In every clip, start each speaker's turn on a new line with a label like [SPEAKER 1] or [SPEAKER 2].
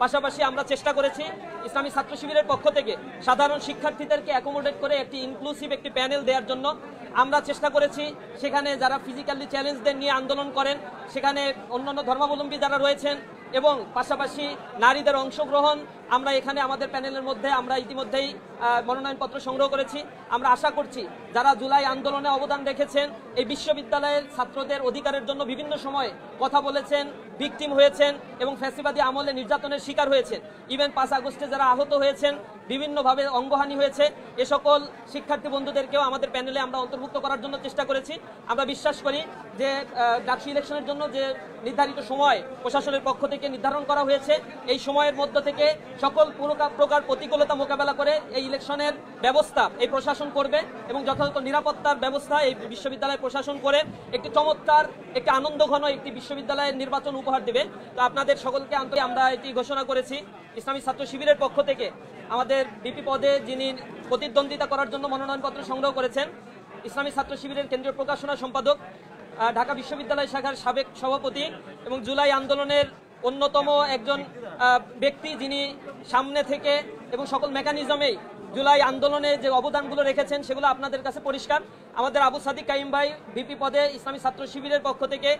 [SPEAKER 1] পাশাপাশি আমরা চেষ্টা করেছি ইসলামী ছাত্র শিবিরের পক্ষ থেকে সাধারণ শিক্ষার্থীদেরকে অ্যাকোমোডেট করে একটি ইনক্লুসিভ একটি প্যানেল দেওয়ার জন্য আমরা চেষ্টা করেছি। সেখানে যারা ফিজিক্যালি চ্যালেঞ্জদের নিয়ে আন্দোলন করেন, সেখানে অন্যান্য ধর্মাবলম্বী যারা রয়েছেন এবং পাশাপাশি নারীদের অংশগ্রহণ, আমরা এখানে আমাদের প্যানেলের মধ্যে আমরা ইতিমধ্যেই মনোনয়নপত্র সংগ্রহ করেছি। আমরা আশা করছি যারা জুলাই আন্দোলনে অবদান রেখেছেন, এই বিশ্ববিদ্যালয়ের ছাত্রদের অধিকারের জন্য বিভিন্ন সময়ে কথা বলেছেন, ভিকটিম হয়েছেন এবং ফ্যাসিবাদী আমলে নির্যাতনের শিকার হয়েছেন, ইভেন 5 আগস্টে যারা আহত হয়েছেন, বিভিন্নভাবে অঙ্গহানি হয়েছে, এ সকল শিক্ষার্থী বন্ধুদেরকেও আমাদের প্যানেলে আমরা অন্তর্ভুক্ত করার জন্য চেষ্টা করেছি। আমরা বিশ্বাস করি যে ডাকসু ইলেকশনের জন্য যে নির্ধারিত সময় প্রশাসনের পক্ষ থেকে নির্ধারণ করা হয়েছে, এই সময়ের মধ্য থেকে সকল প্রকার প্রতিকূলতা মোকাবেলা করে এই ইলেকশনের ব্যবস্থা এই প্রশাসন করবে এবং যথাযথ নিরাপত্তার ব্যবস্থা এই বিশ্ববিদ্যালয় প্রশাসন করে একটি চমৎকার, একটি আনন্দঘন একটি বিশ্ববিদ্যালয়ের নির্বাচন উপহার দেবে। তো আপনাদের সকলকে আন্তরিক আমরা এটি ঘোষণা করেছি। ইসলামী ছাত্র শিবিরের পক্ষ থেকে আমাদের বিপি পদে যিনি প্রতিদ্বন্দ্বিতা করার জন্য মনোনয়নপত্র সংগ্রহ করেছেন, ইসলামী ছাত্র শিবিরের কেন্দ্রীয় প্রকাশনা সম্পাদক, ঢাকা বিশ্ববিদ্যালয় শাখার সাবেক সভাপতি এবং জুলাই আন্দোলনের অন্যতম একজন ব্যক্তি, যিনি সামনে থেকে এবং সকল মেকানিজমেই জুলাই আন্দোলনে যে অবদানগুলো রেখেছেন সেগুলো আপনাদের কাছে পরিষ্কার। আমাদের আবু সাদিক কাইম ভাই ভিপি পদে ইসলামী ছাত্র শিবিরের পক্ষ থেকে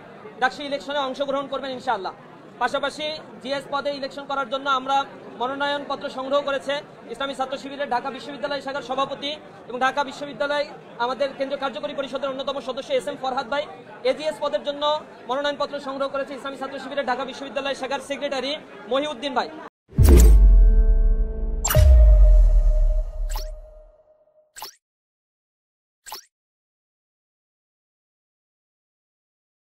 [SPEAKER 1] ডাকসু ইলেকশনে অংশগ্রহণ করবেন ইনশাআল্লাহ। পাশাপাশি জিএস পদে ইলেকশন করার জন্য আমরা মনোনয়নপত্র সংগ্রহ করেছে ইসলামী ছাত্র শিবিরের ঢাকা বিশ্ববিদ্যালয় শাখার সভাপতি এবং ঢাকা বিশ্ববিদ্যালয় আমাদের কেন্দ্রীয় কার্যকরী পরিষদের অন্যতম সদস্য SM ফরহাদ ভাই। এজিএস পদের জন্য মনোনয়নপত্র সংগ্রহ করেছে ইসলামী ছাত্র শিবিরের ঢাকা বিশ্ববিদ্যালয় শাখার সেক্রেটারি মহিউদ্দিন ভাই।